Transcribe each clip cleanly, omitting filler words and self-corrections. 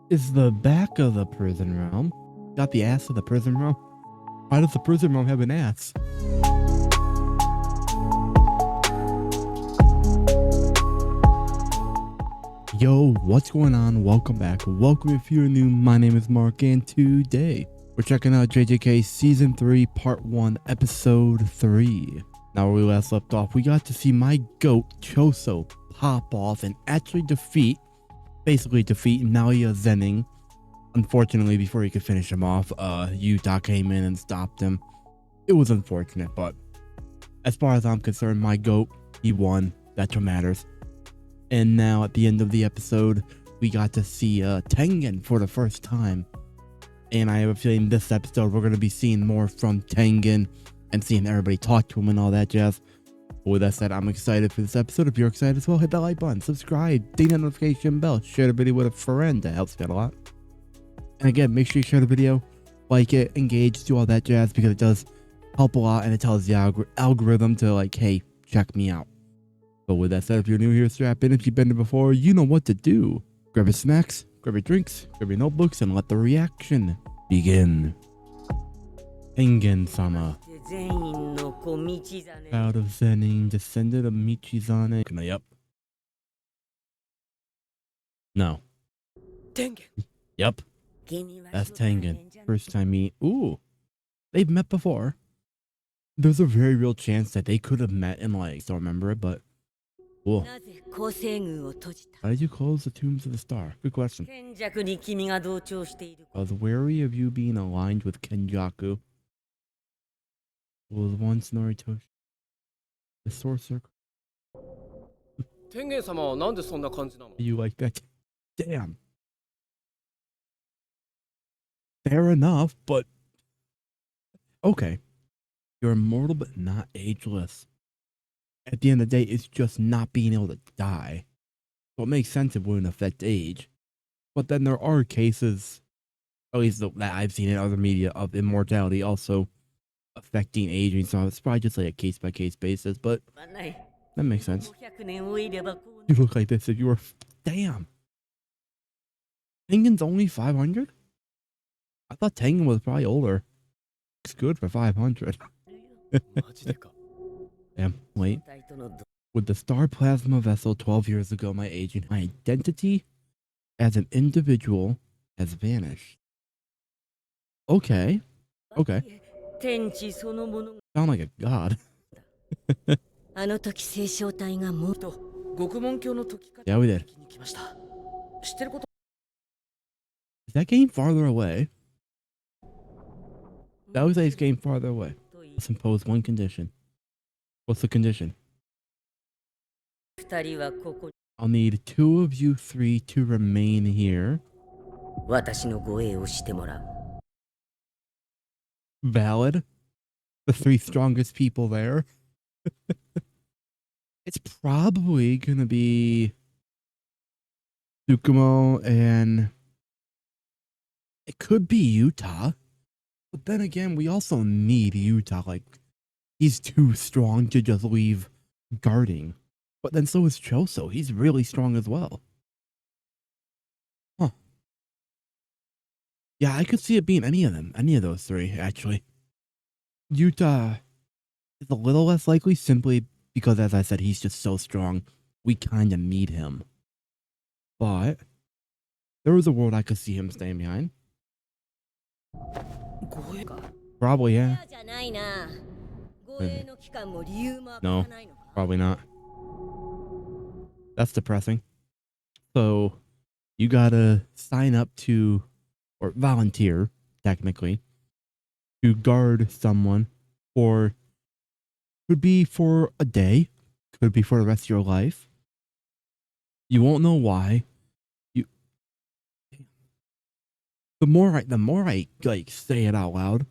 Is the back of the prison realm got the ass of the prison realm? Why does the prison realm have an ass? Yo, what's going on? Welcome back. Welcome if you're new. My name is Mark, and today we're checking out JJK Season 3, Part 1, Episode 3. Now, where we last left off, we got to see my goat, Choso, pop off and actually basically defeat Naoya Zenin. Unfortunately, before he could finish him off, Utah came in and stopped him. It was unfortunate, but as far as I'm concerned, my goat, he won. That's what matters. And now at the end of the episode, we got to see Tengen for the first time. And I have a feeling this episode we're going to be seeing more from Tengen and seeing everybody talk to him and all that jazz. But with that said, I'm excited for this episode. If you're excited as well, hit that like button, subscribe, ding that notification bell, share the video with a friend. That helps me out a lot. And again, make sure you share the video, like it, engage, do all that jazz, because it does help a lot and it tells the algorithm to like, hey, check me out. But with that said, if you're new here, strap in. If you've been there before, you know what to do. Grab your snacks, grab your drinks, grab your notebooks, and let the reaction begin. Tengen-sama. Out of Zenin, descendant of Michizane. Yep. No. Tengen. Yep. That's Tengen. First time meet. Ooh. They've met before. There's a very real chance that they could have met and like, don't remember it, but cool. Why did you close the tombs of the star? Good question. I was wary of you being aligned with Kenjaku. Was once Noritoshi, the sorcerer. You like that? Damn. Fair enough, but okay. You're immortal but not ageless. At the end of the day, it's just not being able to die. So it makes sense it wouldn't affect age. But then there are cases, at least that I've seen in other media, of immortality also affecting aging. So it's probably just like a case-by-case basis, but that makes sense. You look like this if you were... Damn. Tengen's only 500? I thought Tengen was probably older. It's good for 500. Damn, wait. With the star plasma vessel 12 years ago, my aging, my identity as an individual has vanished. Okay. Okay. Sound like a god. Yeah, we did. Is that game farther away? That was a game farther away. Let's impose one condition. What's the condition? I'll need 2 of you 3 to remain here. Valid. The 3 strongest people there. It's probably gonna be Tsukumo, and it could be Utah. But then again, we also need Utah. Like, he's too strong to just leave guarding. But then so is Choso. He's really strong as well. Huh. Yeah, I could see it being any of them. Any of those 3, actually. Utah is a little less likely simply because, as I said, he's just so strong. We kind of need him. But there was a world I could see him staying behind. Probably, yeah. No, probably not. That's depressing. So you gotta sign up to, or volunteer, technically, to guard someone for, could be for a day, could be for the rest of your life. You won't know why. The more I like say it out loud,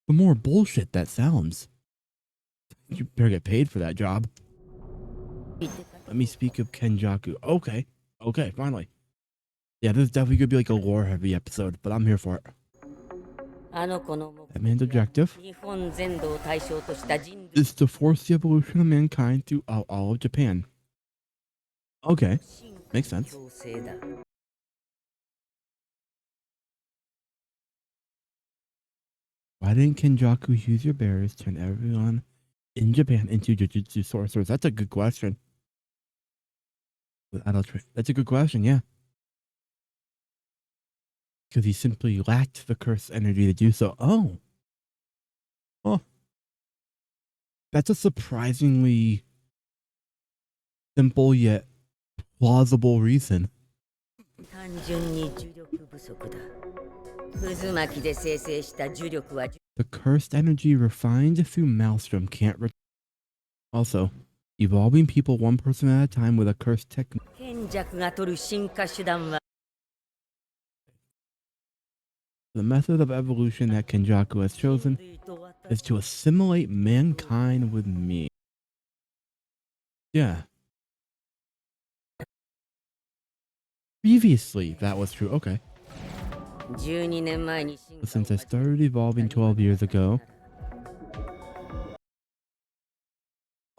the more bullshit that sounds. You better get paid for that job. Let me speak of Kenjaku. Okay. Okay, finally. Yeah, this is definitely gonna be like a lore heavy episode, but I'm here for it. That man's objective is to force the evolution of mankind throughout all of Japan. Okay. Makes sense. Why didn't Kenjaku use your barriers to turn everyone in Japan into jujutsu sorcerers? That's a good question. That's a good question, yeah. Because he simply lacked the curse energy to do so. Oh. Oh. That's a surprisingly simple yet plausible reason. The cursed energy refined through Maelstrom can't return. Also, evolving people one person at a time with a cursed technique. The method of evolution that Kenjaku has chosen is to assimilate mankind with me. Yeah. Previously, that was true. Okay. But since I started evolving 12 years ago.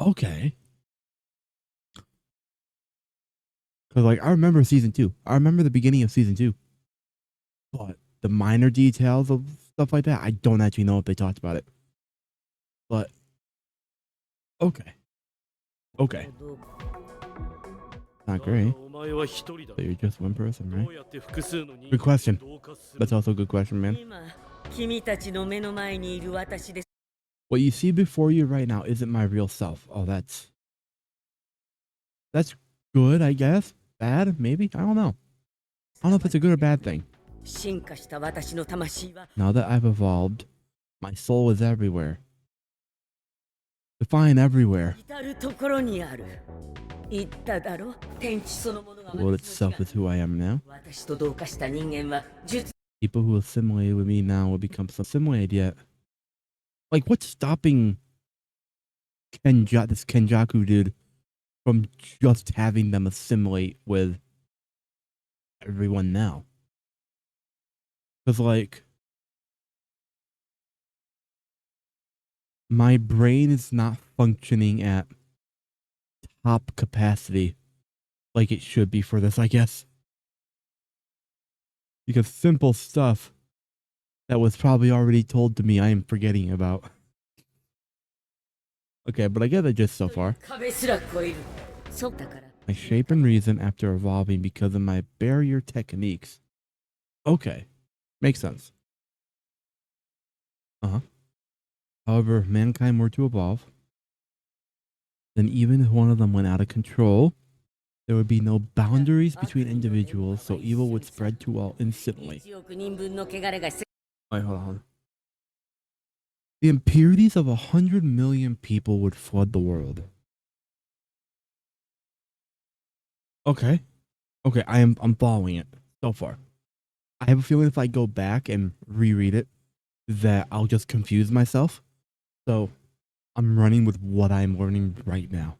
Okay. Because, like, I remember season 2. I remember the beginning of season 2. But the minor details of stuff like that, I don't actually know if they talked about it. But, okay. Okay. Not great. So you're just one person, right? Good question. That's also a good question, man. What you see before you right now isn't my real self. Oh, that's good, I guess. Bad, maybe? I don't know. I don't know if it's a good or bad thing. Now that I've evolved, my soul is everywhere. Define everywhere. The world itself is who I am now. People who assimilate with me now will become assimilated yet. Like, what's stopping this Kenjaku dude from just having them assimilate with everyone now? Because, like, my brain is not functioning at top capacity like it should be for this, I guess. Because simple stuff that was probably already told to me I am forgetting about. Okay, but I get the gist so far. I shape and reason after evolving because of my barrier techniques. Okay, makes sense. However, if mankind were to evolve, then even if one of them went out of control, there would be no boundaries between individuals, so evil would spread to all instantly. Wait, hold on. The impurities of 100 million people would flood the world. Okay. Okay, I'm following it so far. I have a feeling if I go back and reread it, that I'll just confuse myself. So I'm running with what I'm learning right now.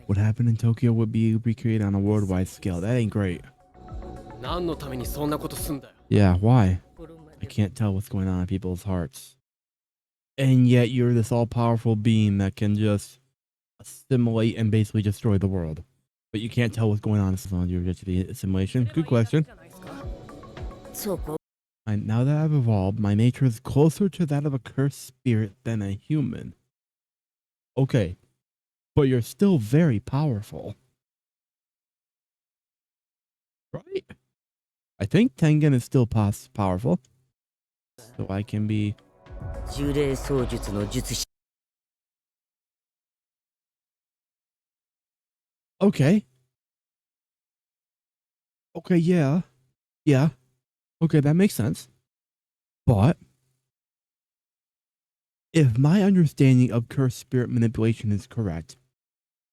What happened in Tokyo would be recreated on a worldwide scale. That ain't great. Yeah, why? I can't tell what's going on in people's hearts. And yet you're this all-powerful being that can just assimilate and basically destroy the world. But you can't tell what's going on in your assimilation. Good question. Now that I've evolved, my nature is closer to that of a cursed spirit than a human. Okay, but you're still very powerful. Right? I think Tengen is still powerful. So I can be... Okay. Okay, yeah. Yeah. Okay, that makes sense. But if my understanding of cursed spirit manipulation is correct,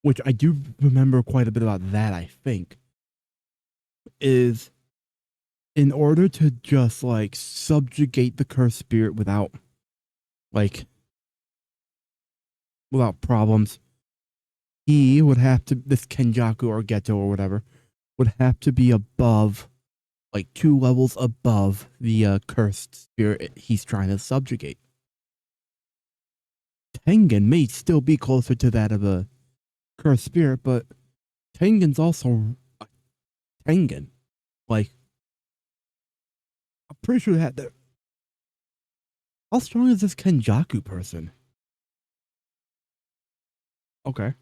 which I do remember quite a bit about that, I think, is in order to just, like, subjugate the cursed spirit without problems, he would have to, this Kenjaku or Geto or whatever, would have to be above, like, 2 levels above the cursed spirit he's trying to subjugate. Tengen may still be closer to that of a cursed spirit, but Tengen's also Tengen. Like, I'm pretty sure that. How strong is this Kenjaku person? Okay.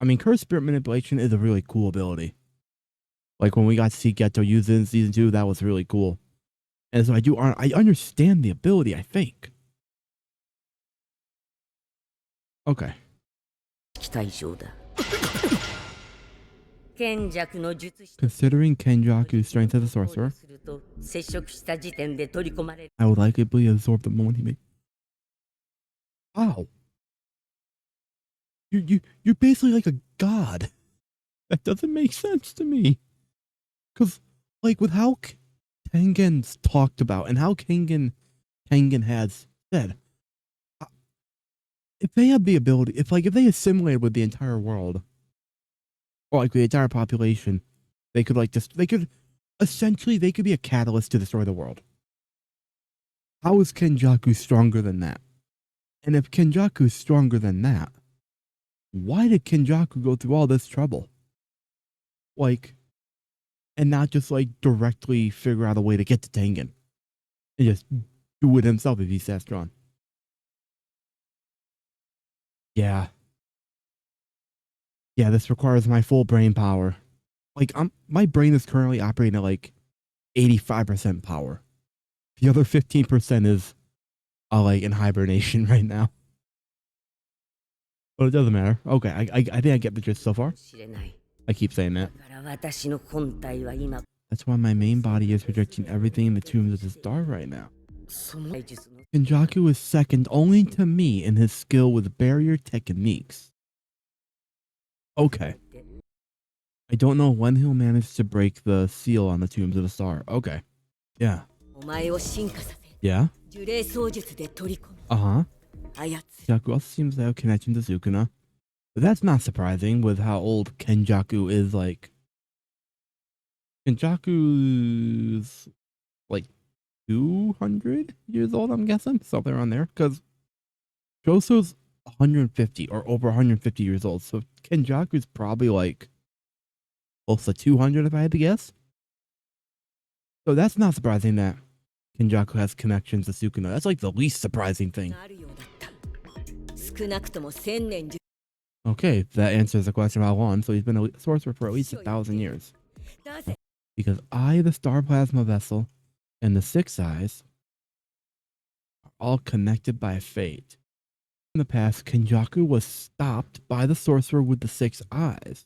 I mean, Curse Spirit Manipulation is a really cool ability. Like when we got to see Geto use it in season 2, that was really cool. And so I understand the ability, I think. Okay. Considering Kenjaku's strength as a sorcerer, I would likely absorb the moment he made. Wow. You're basically like a god. That doesn't make sense to me. Because, like, with how Tengen's talked about and how Tengen has said, if they had the ability, if they assimilated with the entire world, or like the entire population, they could essentially be a catalyst to destroy the world. How is Kenjaku stronger than that? And if Kenjaku is stronger than that, why did Kenjaku go through all this trouble? Like, and not just like directly figure out a way to get to Tengen and just do it himself if he's that strong. Yeah. Yeah, this requires my full brain power. Like, my brain is currently operating at like 85% power. The other 15% is like in hibernation right now. But it doesn't matter. Okay, I think I get the gist so far. I keep saying that. That's why my main body is projecting everything in the tombs of the star right now. Kenjaku is second only to me in his skill with barrier techniques. Okay. I don't know when he'll manage to break the seal on the tombs of the star. Okay. Yeah. Yeah? Uh-huh. Kenjaku also seems to have connection to Sukuna. But that's not surprising with how old Kenjaku is. Like, Kenjaku's like 200 years old, I'm guessing. Something around there. Because Joso's 150 or over 150 years old. So Kenjaku's probably like close to 200 if I had to guess. So that's not surprising that Kenjaku has connections to Sukuna. That's like the least surprising thing. Okay, that answers the question about one. So he's been a sorcerer for at least 1,000 years. Because the Star Plasma Vessel, and the Six Eyes are all connected by fate. In the past, Kenjaku was stopped by the sorcerer with the Six Eyes.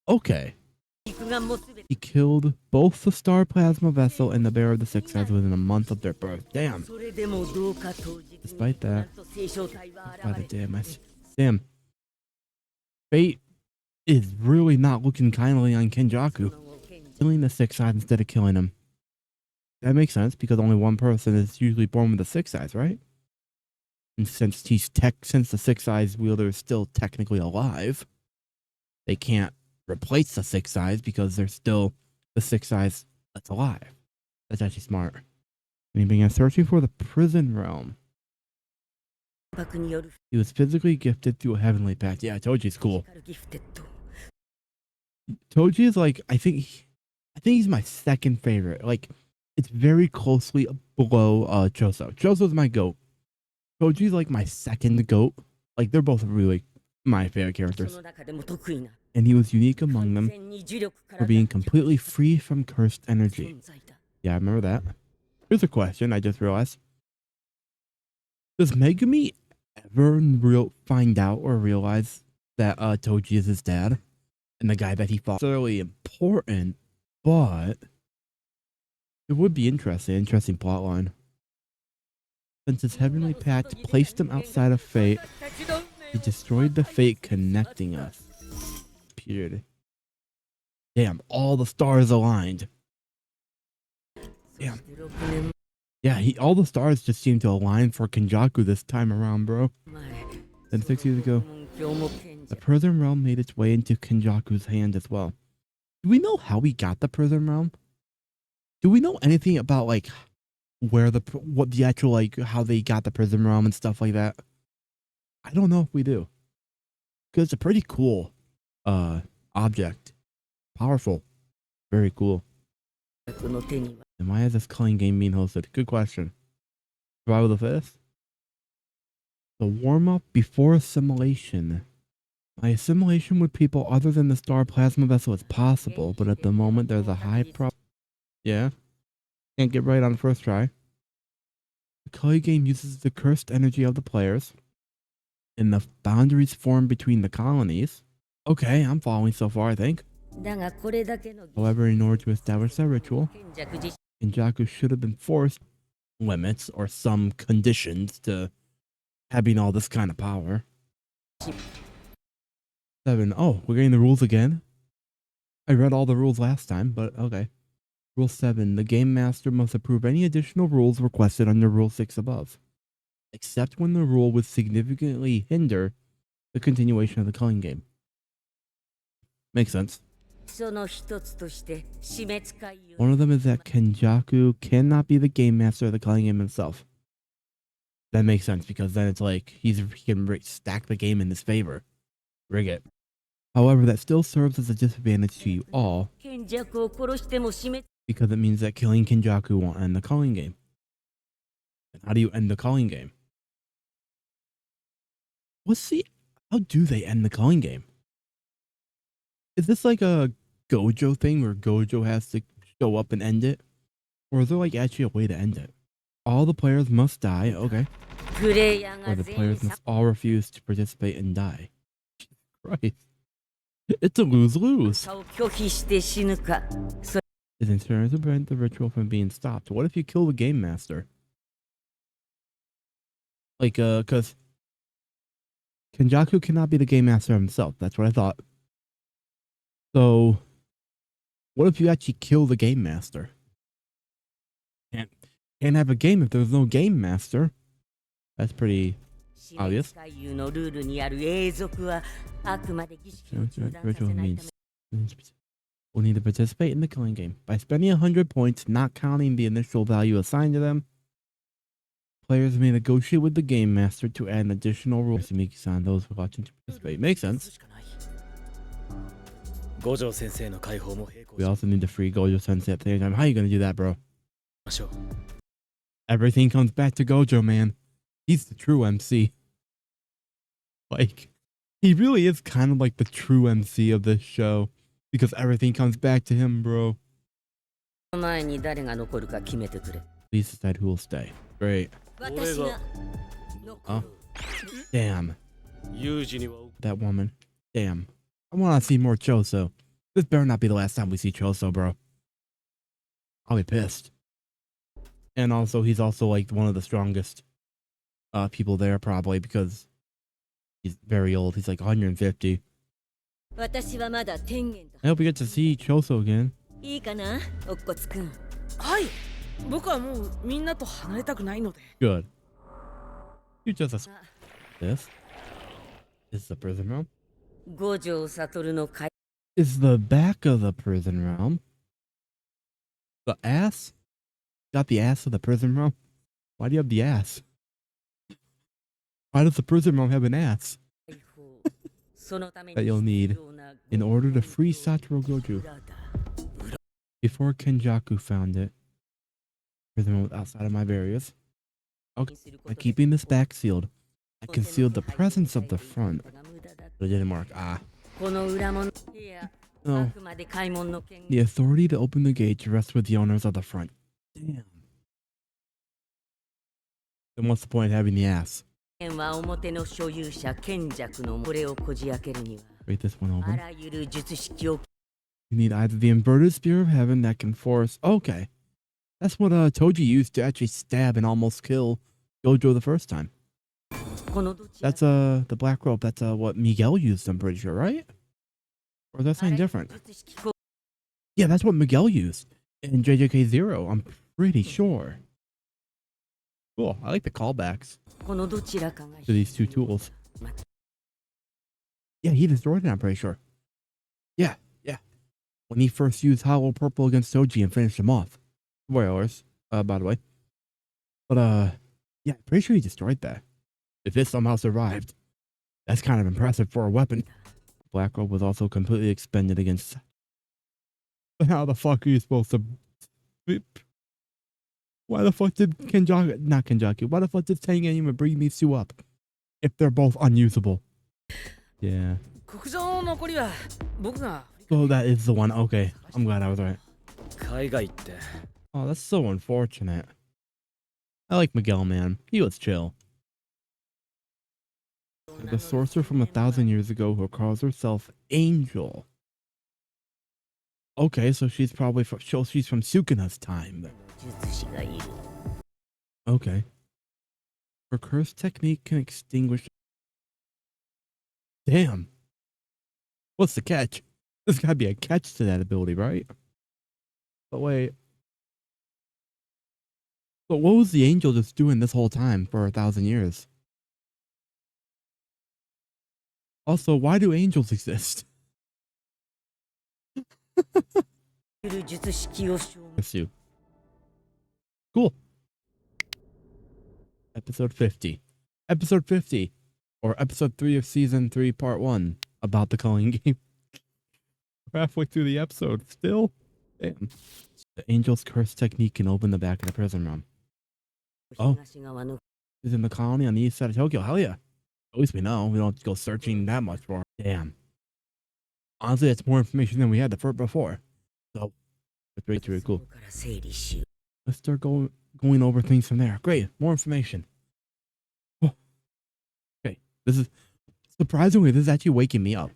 Okay. He killed both the Star Plasma Vessel and the Bearer of the Six Eyes within a month of their birth. Damn. Despite that, damn. Fate is really not looking kindly on Kenjaku. Killing the Six Eyes instead of killing him. That makes sense because only one person is usually born with the Six Eyes, right? And since the Six Eyes wielder is still technically alive, they can't replace the Six Eyes because they're still the Six Eyes that's alive. That's actually smart. And he began searching for the prison realm. He was physically gifted through a heavenly pact. Yeah, Toji's cool. Toji is like, I think he's my second favorite. Like, it's very closely below Choso. Choso's my goat. Toji's like my second goat. Like, they're both really my favorite characters. And he was unique among them for being completely free from cursed energy. Yeah, I remember that. Here's a question I just realized. Does Megumi ever find out or realize that Toji is his dad? And the guy that he fought? It's really important, but it would be interesting plotline. Since his heavenly pact placed him outside of fate, he destroyed the fate connecting us. Period. Damn, all the stars aligned. Damn. Yeah, all the stars just seem to align for Kenjaku this time around, bro. Then 6 years ago, the prison realm made its way into Kenjaku's hand as well. Do we know how he got the prison realm? Do we know anything about like where how they got the prison realm and stuff like that? I don't know if we do. Because it's a pretty cool object. Powerful. Very cool. And why is this culling game being hosted? Good question. Survival of the Fittest? The warm-up before assimilation. My assimilation with people other than the star plasma vessel is possible, but at the moment there's a high Yeah. Can't get right on the first try. The culling game uses the cursed energy of the players and the boundaries formed between the colonies. Okay, I'm following so far, I think. However, in order to establish that ritual, Kenjaku should have been forced limits or some conditions to having all this kind of power. 7. Oh, we're getting the rules again? I read all the rules last time, but okay. Rule 7. The game master must approve any additional rules requested under Rule 6 above, except when the rule would significantly hinder the continuation of the culling game. Makes sense. One of them is that Kenjaku cannot be the game master of the culling game himself. That makes sense because then it's like he can stack the game in his favor. Rig it. However, that still serves as a disadvantage to you all because it means that killing Kenjaku won't end the culling game. And how do you end the culling game? How do they end the culling game? Is this like a Gojo thing where Gojo has to show up and end it? Or is there like actually a way to end it? All the players must die, okay. Or the players must all refuse to participate and die. Christ. It's a lose-lose. His insurance will prevent the ritual from being stopped. What if you kill the game master? Like, cause Kenjaku cannot be the game master himself. That's what I thought. So, what if you actually kill the game master? Can't have a game if there's no game master. That's pretty obvious. Ritual means will need to participate in the killing game. By spending 100 points, not counting the initial value assigned to them, players may negotiate with the game master to add an additional rule to Miki-san those watching to participate. Makes sense. We also need to free Gojo Sensei at the same time. How are you going to do that, bro? Everything comes back to Gojo, man. He's the true MC. Like, he really is kind of like the true MC of this show because everything comes back to him, bro. Please decide who will stay. Great. Oh, damn. That woman. Damn. I want to see more Choso. This better not be the last time we see Choso, bro. I'll be pissed. And also, he's also like one of the strongest people there, probably, because he's very old. He's like 150. I hope we get to see Choso again. Good. You just this is the prison room. Is the back of the prison room the ass? Got the ass of the prison room? Why do you have the ass? Why does the prison room have an ass? That you'll need in order to free Satoru Gojo. Before Kenjaku found it, prison room was outside of my barriers. Okay, by keeping this back sealed, I concealed the presence of the front. But it didn't work. No. The authority to open the gate rests with the owners of the front. Damn. Then what's the point of having the ass? Break this one open. You need either the inverted spear of heaven that can force... Okay. That's what Toji used to actually stab and almost kill Gojo the first time. That's the black rope. That's what Miguel used, I'm pretty sure, right? Or is that something different? Yeah, that's what Miguel used in JJK 0. I'm pretty sure. Cool. I like the callbacks to these two tools. Yeah, he destroyed it, I'm pretty sure. Yeah. When he first used Hollow Purple against Toji and finished him off. Spoilers, by the way. But, yeah, pretty sure he destroyed that. If it somehow survived, that's kind of impressive for a weapon. Black Robe was also completely expended against... How the fuck are you supposed to... Why the fuck did not Kenjaku, why the fuck did Tengen even bring these two up? If they're both unusable. Yeah. Oh, that is the one. Okay. I'm glad I was right. Oh, that's so unfortunate. I like Miguel, man. He was chill. The sorcerer from 1,000 years ago who calls herself Angel. Okay, so she's probably from, she's from Sukuna's time. Okay. Her curse technique can extinguish. Damn. What's the catch? There's gotta be a catch to that ability, right? But wait. But what was the angel just doing this whole time for 1,000 years? Also, why do angels exist? Pursue. Cool. Episode 50. Episode 50. Or episode 3 of season 3, part 1. About the calling game. We're halfway through the episode. Still? Damn. The angel's curse technique can open the back of the prison room. Oh. He's in the colony on the east side of Tokyo. Hell yeah. At least we know. We don't have to go searching that much for. Damn. Honestly, that's more information than we had the first before. So, that's really cool. Let's start going over things from there. Great. More information. Oh. Okay. This is, surprisingly, this is actually waking me up.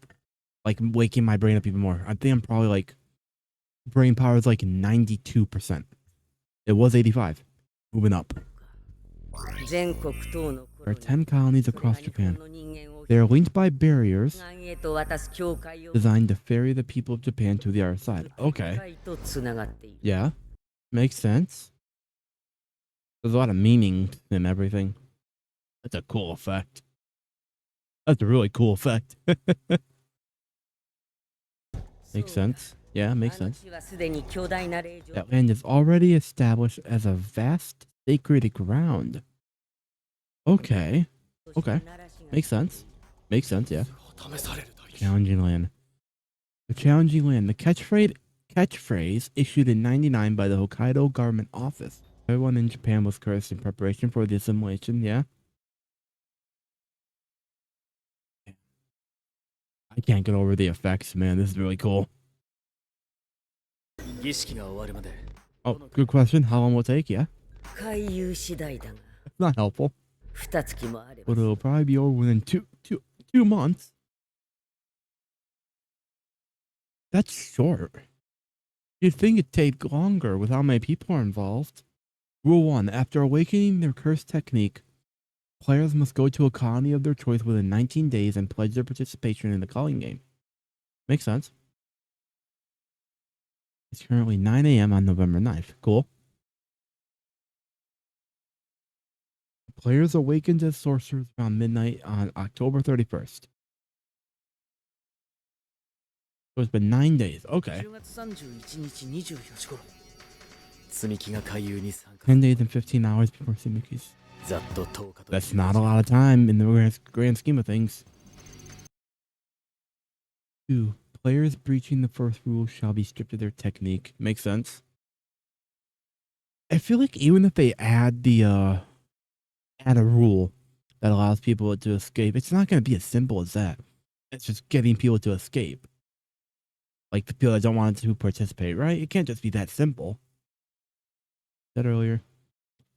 Like, waking my brain up even more. I think I'm probably like, brain power is like 92%. It was 85. Moving up. There are 10 colonies across Japan. They are linked by barriers designed to ferry the people of Japan to the other side. Okay. Yeah. Makes sense. There's a lot of meaning in everything. That's a cool effect. That's a really cool effect. Makes sense. Yeah, makes sense. That land is already established as a vast sacred ground. Okay. Okay. Makes sense. Makes sense, yeah. Challenging land. The challenging land. The catchphrase issued in 99 by the Hokkaido Government Office. Everyone in Japan was cursed in preparation for the assimilation, yeah? I can't get over the effects, man. This is really cool. Oh, good question. How long will it take? Yeah. It's not helpful. But it'll probably be over within two months. That's short. You'd think it'd take longer with how many people are involved. Rule 1. After awakening their curse technique, players must go to a colony of their choice within 19 days and pledge their participation in the calling game. Makes sense. It's currently 9 a.m. on November 9th. Cool. Players awakened as sorcerers around midnight on October 31st. So it's been 9 days. Okay. 10 days and 15 hours before Simiki's. That's not a lot of time in the grand scheme of things. 2. Players breaching the first rule shall be stripped of their technique. Makes sense. I feel like even if they add the add a rule that allows people to escape, it's not going to be as simple as that. It's just getting people to escape. Like the people that don't want to participate, right? It can't just be that simple. I said earlier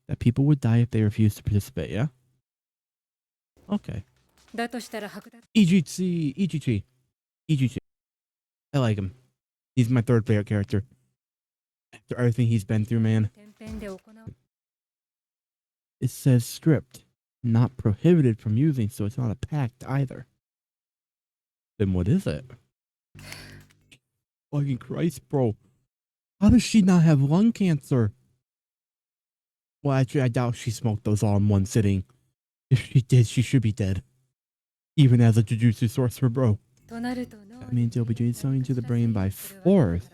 that people would die if they refused to participate, yeah? Okay. Ichichi. I like him. He's my third favorite character. After everything he's been through, man. It says stripped, not prohibited from using, so it's not a pact either. Then what is it? Fucking Christ, bro. How does she not have lung cancer? Well, actually, I doubt she smoked those all in one sitting. If she did, she should be dead. Even as a Jujutsu sorcerer, bro. That means you'll be doing something to the brain by force.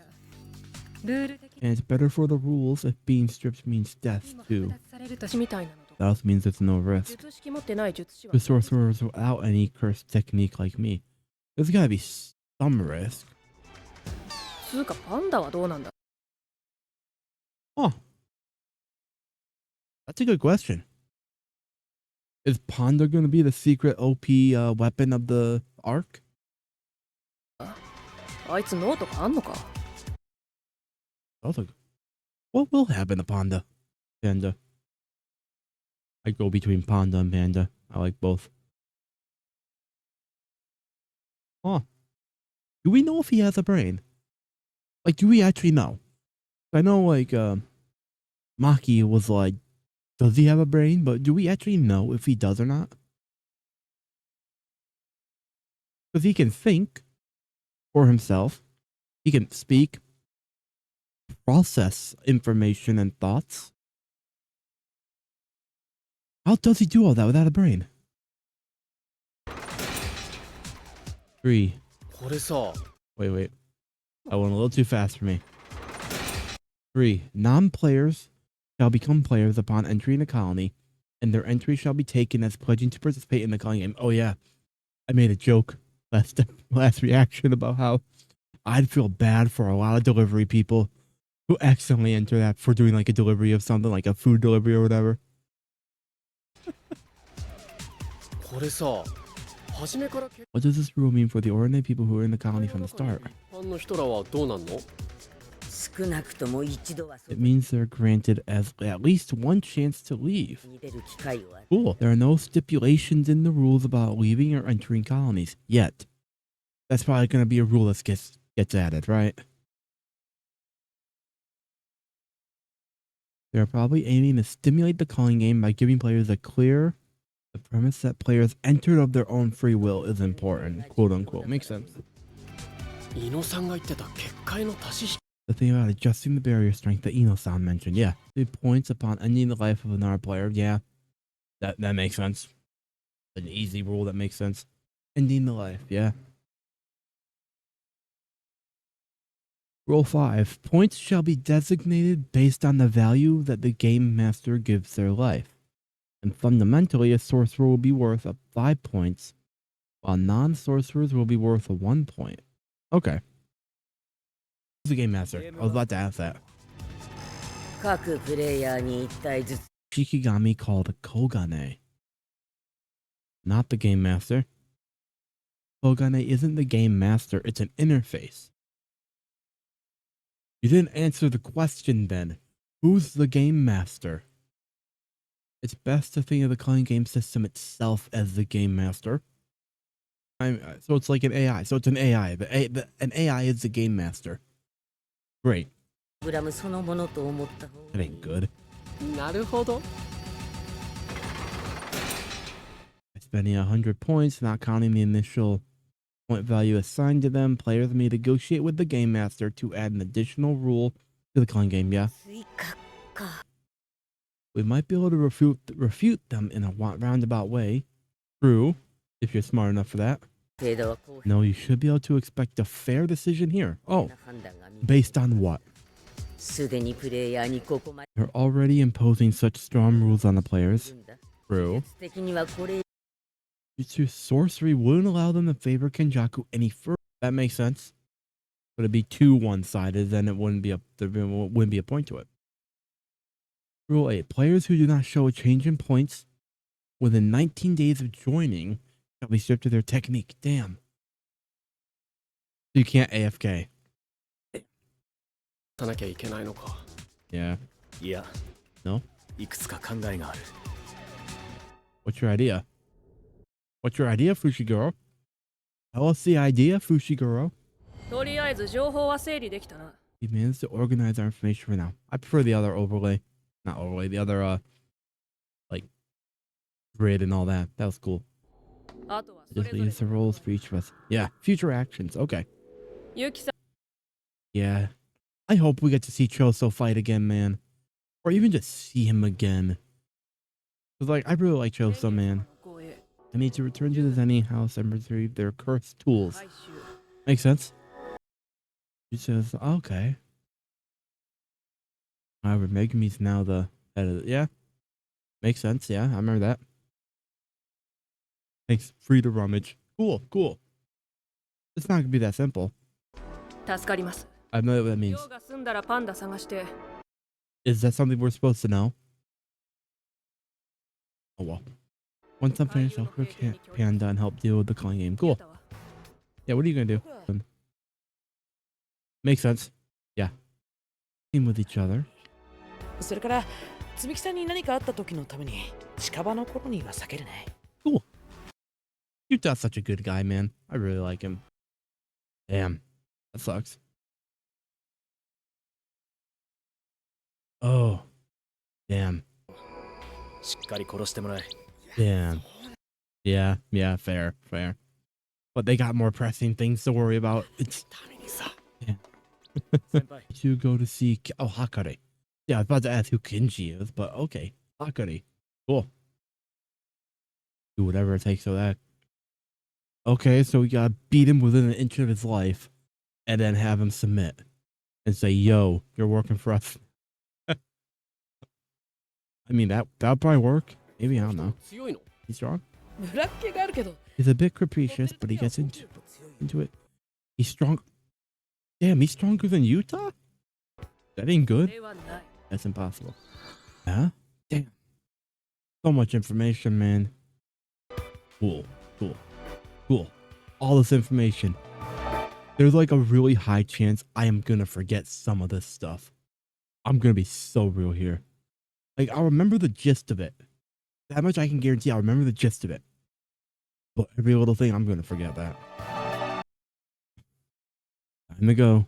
And it's better for the rules if being stripped means death, too. That also means there's no risk. For sorcerers without any cursed technique like me, there's gotta be some risk. Oh. That's a good question. Is Panda going to be the secret OP weapon of the arc? あいつ脳とかあんのか Also, what will happen to Panda? Panda. I go between Panda and Panda. I like both. Huh. Do we know if he has a brain? Like, do we actually know? I know, like, Maki was like, does he have a brain? But do we actually know if he does or not? Because he can think for himself. He can speak, process information and thoughts. How does he do all that without a brain? 3. これさ Wait. I went a little too fast for me. 3. Non-players shall become players upon entering the colony, and their entry shall be taken as pledging to participate in the colony game. Oh yeah, I made a joke last reaction about how I'd feel bad for a lot of delivery people who accidentally enter that for doing like a delivery of something, like a food delivery or whatever. これさ初めから結 What does this rule mean for the ordinary people who are in the colony from the start? 婚の人らはどうなんの 少なくとも一度は It means they're granted as at least one chance to leave. に出る機会を Cool. There are no stipulations in the rules about leaving or entering colonies yet. That's probably going to be a rule that gets added, right? They're probably aiming to stimulate the calling game by giving players a clear. The premise that players entered of their own free will is important, quote unquote. Makes sense. 伊野さんが言ってた結界の足し The thing about adjusting the barrier strength that Ino-san mentioned, yeah. 3 points upon ending the life of another player, yeah. That makes sense. An easy rule that makes sense. Ending the life, yeah. Rule 5. Points shall be designated based on the value that the game master gives their life. And fundamentally, a sorcerer will be worth 5 points, while non-sorcerers will be worth 1 point. Okay. Who's the game master? I was about to ask that. 各プレイヤーに1体ずつ Shikigami called Kogane. Not the game master. Kogane isn't the game master, it's an interface. You didn't answer the question then. Who's the game master? It's best to think of the calling game system itself as the game master. So it's like an AI. So it's an AI. An AI is the game master. Great. グラムそのものと思った方 That ain't good. なるほど By spending 100 points, not counting the initial point value assigned to them, players may negotiate with the game master to add an additional rule to the calling game. Yeah. 追加か We might be able to refute them in a roundabout way. True, if you're smart enough for that. 程度は公平 No, you should be able to expect a fair decision here. Oh, な判断が見 based on what? すでにプレイヤーにここまで You're already imposing such strong rules on the players. んだ True. 的にはこれ Jutsu sorcery wouldn't allow them to favor Kenjaku any further. That makes sense. But it'd be too one-sided, then there wouldn't be a point to it. Rule 8. Players who do not show a change in points within 19 days of joining shall be stripped of their technique. Damn. So you can't AFK. さなきゃいけないのか Yeah. いや No? いくつか考えがある What's your idea? What's your idea, Fushiguro? Tell us the idea, Fushiguro. とりあえず情報は整理できたな。 We managed to organize our information for now. I prefer the other overlay. Not overlay, the other, like, grid and all that. That was cool. あとはそ Just れぞれ leaves the roles for each of us. Yeah, future actions. Okay. ユキさん Yeah. I hope we get to see Choso fight again, man. Or even just see him again. Cause, like, I really like Choso, man. の護衛 I need to return to the Zenny house and retrieve their cursed tools. 回収 Makes sense. He says, okay. However, Megumi's now the head of the, yeah. Makes sense, yeah, I remember that. Thanks, free to rummage. Cool, cool. It's not gonna be that simple. 助かります。 I know what that means. 用が済んだらパンダ探して Is that something we're supposed to know? Oh well. Once I'm finished, I'll quick Panda and help deal with the calling game. Cool. Yeah, what are you gonna do? Makes sense. Yeah. Team with each other. それから積木さんに何かあった時のために近場のコロニーは避けるね。 Cool. Yuta's such a good guy, man. I really like him. Damn. That sucks. Oh. Damn. しっかり殺してもらえ。 Damn. Yeah, fair. But they got more pressing things to worry about. It's yeah. To go to see Hakare. Yeah, I was about to ask who Kinji is, but okay. Hakare. Cool. Do whatever it takes for that. Okay, so we gotta beat him within an inch of his life and then have him submit and say, yo, you're working for us. I mean, that'll probably work. Maybe, I don't know. He's strong? 裏っ気があるけど He's a bit capricious, but he gets into it. He's strong. Damn, he's stronger than Utah? That ain't good. That's impossible. Huh? Damn. So much information, man. Cool. All this information. There's like a really high chance I am gonna forget some of this stuff. I'm gonna be so real here. Like, I'll remember the gist of it. That much I can guarantee. I'll remember the gist of it. But every little thing, I'm gonna forget that. Time to go.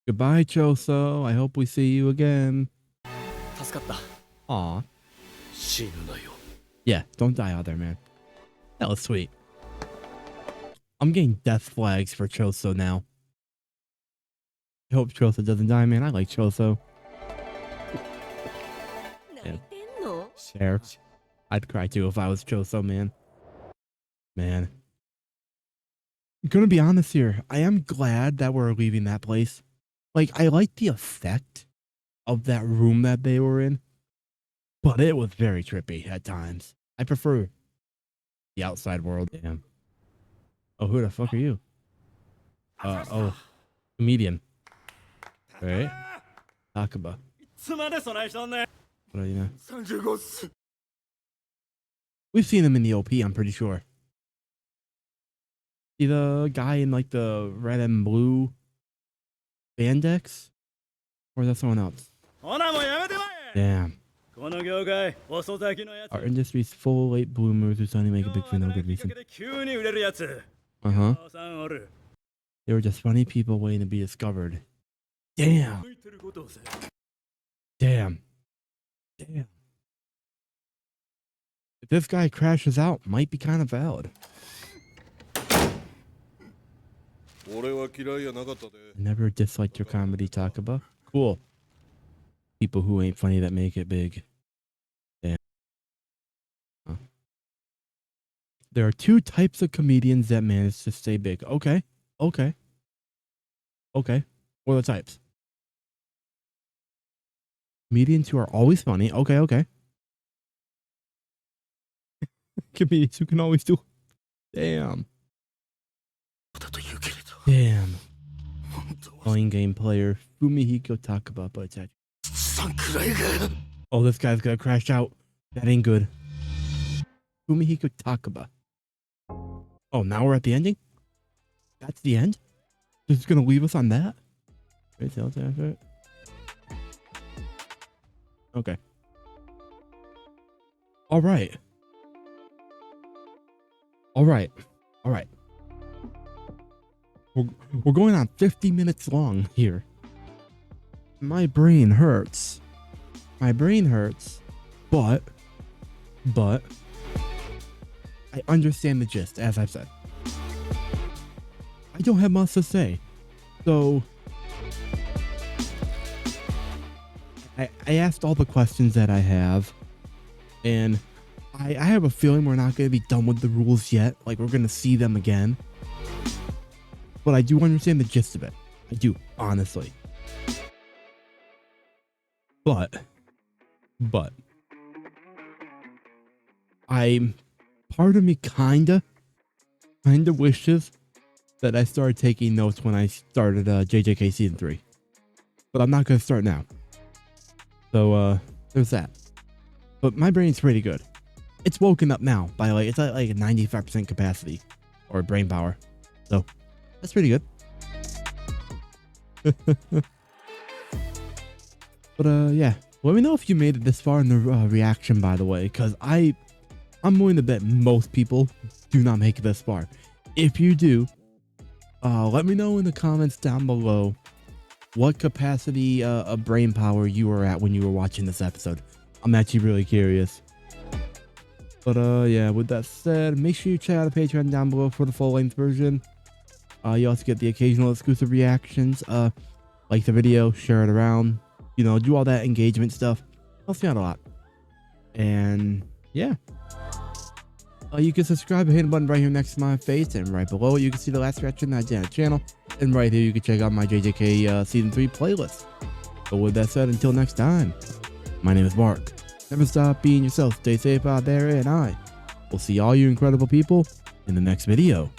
Goodbye, Choso. I hope we see you again. 助かった。 Aw. 死ぬなよ。 Yeah, don't die out there, man. That was sweet. I'm getting death flags for Choso now. I hope Choso doesn't die, man. I like Choso. Yeah. Fair. I'd cry too if I was Choso, man. Man. I'm gonna be honest here. I am glad that we're leaving that place. Like, I like the effect of that room that they were in, but it was very trippy at times. I prefer the outside world. Damn. Oh, who the fuck are you? Oh, comedian. Right? Takaba. What are you know? We've seen him in the OP, I'm pretty sure. See the guy in like the red and blue spandex? Or is that someone else? Damn. Our industry's full of late bloomers who suddenly make a big for no good reason. Uh-huh. They were just funny people waiting to be discovered. Damn. Damn. Damn. If this guy crashes out, might be kind of valid. Never disliked your comedy, Takaba. Cool. People who ain't funny that make it big. Damn. Huh. There are two types of comedians that manage to stay big. Okay. What are the types? Comedians who are always funny. Okay. Comedians who can always do. Damn. Playing game player Fumihiko Takaba, but it's oh, this guy's gonna crash out. That ain't good. Fumihiko Takaba. Oh, now we're at the ending? That's the end? Just gonna leave us on that? Okay. Alright. We're going on 50 minutes long here. My brain hurts. But I understand the gist, as I've said. I don't have much to say. So I asked all the questions that I have, and I have a feeling we're not going to be done with the rules yet. Like, we're going to see them again. But I do understand the gist of it. I do, honestly. But part of me kinda wishes that I started taking notes when I started JJK season 3. But I'm not gonna start now. So there's that. but my brain's pretty good. It's woken up now by like, it's at like a 95% capacity or brain power. So that's pretty good. But yeah, let me know if you made it this far in the reaction, by the way, because I'm willing to bet most people do not make it this far. If you do, let me know in the comments down below what capacity of brain power you were at when you were watching this episode. I'm actually really curious. But yeah, with that said, make sure you check out the Patreon down below for the full-length version. You also get the occasional exclusive reactions. Like the video, share it around, you know, do all that engagement stuff. Helps me out a lot. And yeah, you can subscribe and hit the button right here next to my face, and right below it you can see the last reaction I did on the channel, and right here you can check out my JJK season 3 playlist. But with that said, until next time, my name is Mark. Never stop being yourself, stay safe out there, and I will see all you incredible people in the next video.